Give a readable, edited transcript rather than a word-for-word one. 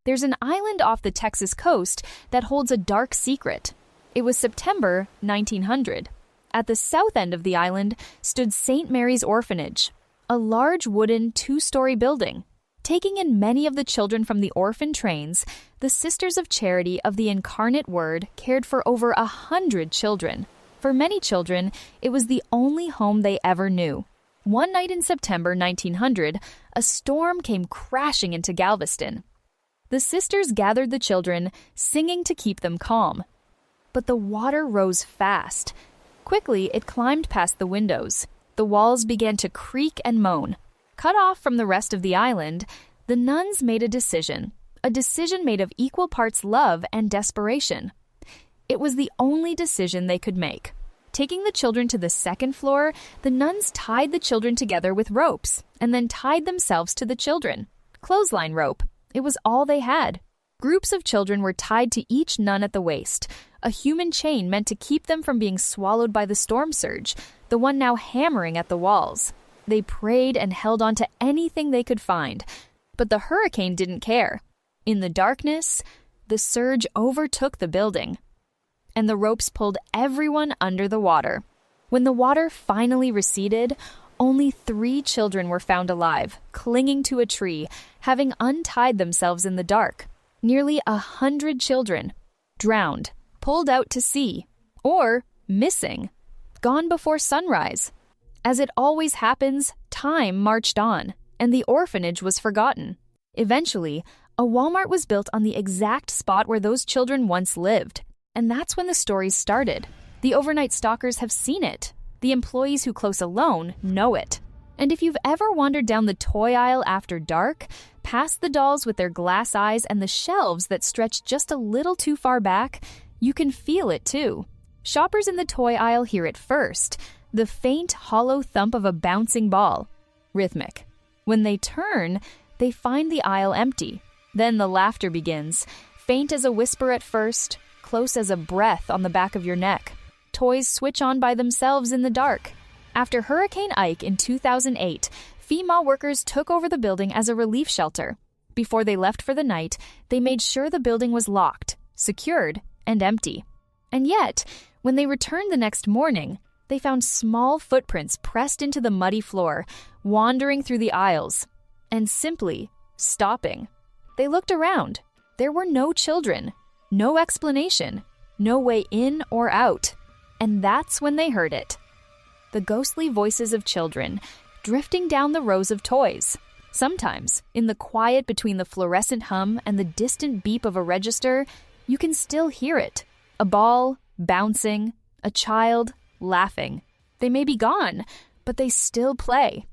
There's an island off the Texas coast that holds a dark secret. It was September 1900. At the south end of the island stood St. Mary's Orphanage, a large wooden two-story building. Taking in many of the children from the orphan trains, the Sisters of Charity of the Incarnate Word cared for over 100 children. For many children, it was the only home they ever knew. One night in September 1900, a storm came crashing into Galveston. The sisters gathered the children, singing to keep them calm. But the water rose fast. Quickly, it climbed past the windows. The walls began to creak and moan. Cut off from the rest of the island, the nuns made a decision made of equal parts love and desperation. It was the only decision they could make. Taking the children to the second floor, the nuns tied the children together with ropes and then tied themselves to the children. Clothesline rope. It was all they had. Groups of children were tied to each nun at the waist, a human chain meant to keep them from being swallowed by the storm surge, the one now hammering at the walls. They prayed and held on to anything they could find, but the hurricane didn't care. In the darkness, the surge overtook the building, and the ropes pulled everyone under the water. When the water finally receded, only 3 children were found alive, clinging to a tree, having untied themselves in the dark. Nearly 100 children, drowned, pulled out to sea, or missing, gone before sunrise. As it always happens, time marched on, and the orphanage was forgotten. Eventually, a Walmart was built on the exact spot where those children once lived, and that's when the stories started. The overnight stalkers have seen it. The employees who close alone know it. And if you've ever wandered down the toy aisle after dark, past the dolls with their glass eyes and the shelves that stretch just a little too far back, you can feel it too. Shoppers in the toy aisle hear it first, the faint, hollow thump of a bouncing ball. Rhythmic. When they turn, they find the aisle empty. Then the laughter begins, faint as a whisper at first, close as a breath on the back of your neck. Toys switch on by themselves in the dark. After Hurricane Ike in 2008, FEMA workers took over the building as a relief shelter. Before they left for the night, they made sure the building was locked, secured, and empty. And yet, when they returned the next morning, they found small footprints pressed into the muddy floor, wandering through the aisles, and simply stopping. They looked around. There were no children, no explanation, no way in or out. And that's when they heard it. The ghostly voices of children drifting down the rows of toys. Sometimes, in the quiet between the fluorescent hum and the distant beep of a register, you can still hear it. A ball bouncing, a child laughing. They may be gone, but they still play.